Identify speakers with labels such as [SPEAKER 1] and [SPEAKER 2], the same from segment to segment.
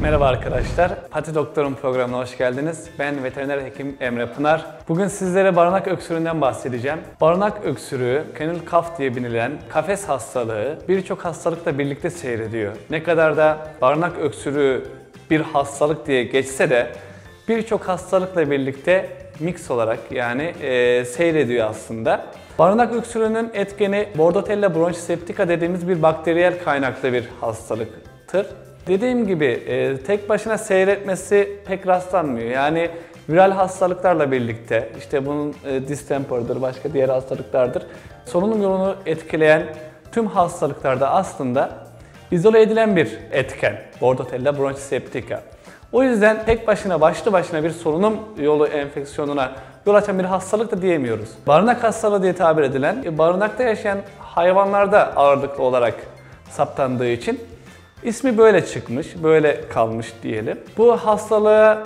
[SPEAKER 1] Merhaba arkadaşlar, Pati Doktor'un programına hoş geldiniz. Ben veteriner hekim Emre Pınar. Bugün sizlere barınak öksürüğünden bahsedeceğim. Barınak öksürüğü, kennel cough diye bilinen kafes hastalığı birçok hastalıkla birlikte seyrediyor. Ne kadar da barınak öksürüğü bir hastalık diye geçse de birçok hastalıkla birlikte mix olarak yani seyrediyor aslında. Barınak öksürüğünün etkeni Bordetella bronchoseptica dediğimiz bir bakteriyel kaynaklı bir hastalıktır. Dediğim gibi tek başına seyretmesi pek rastlanmıyor. Yani viral hastalıklarla birlikte işte bunun distemper'dır, başka diğer hastalıklardır. Solunum yolunu etkileyen tüm hastalıklarda aslında izole edilen bir etken Bordetella bronchoseptica. O yüzden tek başına başlı başına bir solunum yolu enfeksiyonuna yol açan bir hastalık da diyemiyoruz. Barınak hastalığı diye tabir edilen, barınakta yaşayan hayvanlarda ağırlıklı olarak saptandığı için ismi böyle çıkmış, böyle kalmış diyelim. Bu hastalığa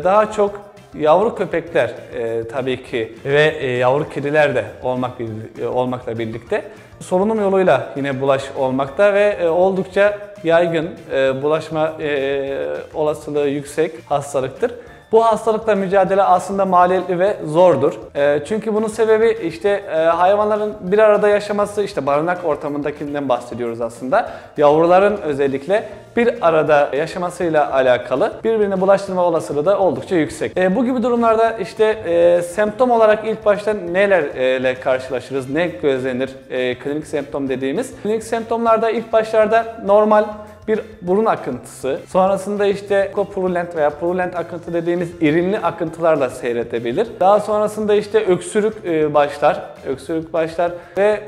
[SPEAKER 1] daha çok yavru köpekler tabii ki ve yavru kediler de olmakla birlikte solunum yoluyla yine bulaş olmakta ve oldukça yaygın, bulaşma olasılığı yüksek hastalıktır. Bu hastalıkla mücadele aslında maliyetli ve zordur. Çünkü bunun sebebi işte hayvanların bir arada yaşaması, işte barınak ortamındakinden bahsediyoruz aslında. Yavruların özellikle bir arada yaşamasıyla alakalı birbirine bulaştırma olasılığı da oldukça yüksek. Bu gibi durumlarda işte semptom olarak ilk başta nelerle karşılaşırız, ne gözlenir klinik semptom dediğimiz. Klinik semptomlarda ilk başlarda normal bir burun akıntısı, sonrasında işte kopurulent veya purulent akıntı dediğimiz irinli akıntılarla seyredebilir. Daha sonrasında işte öksürük başlar ve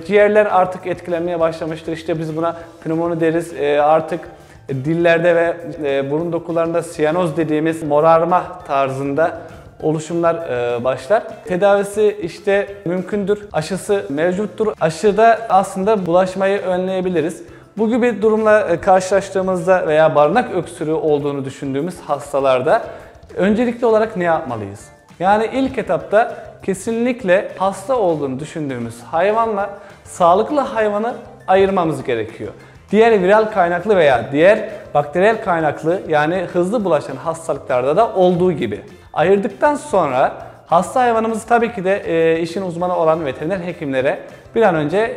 [SPEAKER 1] ciğerler artık etkilenmeye başlamıştır. İşte biz buna pnömoni deriz. Artık dillerde ve burun dokularında siyanoz dediğimiz morarma tarzında oluşumlar başlar. Tedavisi işte mümkündür, aşısı mevcuttur. Aşıda aslında bulaşmayı önleyebiliriz. Bu gibi durumla karşılaştığımızda veya barınak öksürüğü olduğunu düşündüğümüz hastalarda öncelikli olarak ne yapmalıyız? Yani ilk etapta kesinlikle hasta olduğunu düşündüğümüz hayvanla sağlıklı hayvanı ayırmamız gerekiyor. Diğer viral kaynaklı veya diğer bakteriyel kaynaklı yani hızlı bulaşan hastalıklarda da olduğu gibi. Ayırdıktan sonra hasta hayvanımızı tabii ki de işin uzmanı olan veteriner hekimlere bir an önce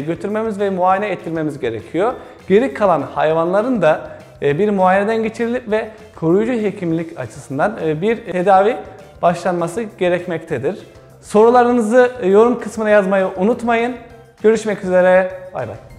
[SPEAKER 1] götürmemiz ve muayene ettirmemiz gerekiyor. Geri kalan hayvanların da bir muayeneden geçirilip ve koruyucu hekimlik açısından bir tedavi başlanması gerekmektedir. Sorularınızı yorum kısmına yazmayı unutmayın. Görüşmek üzere. Bay bay.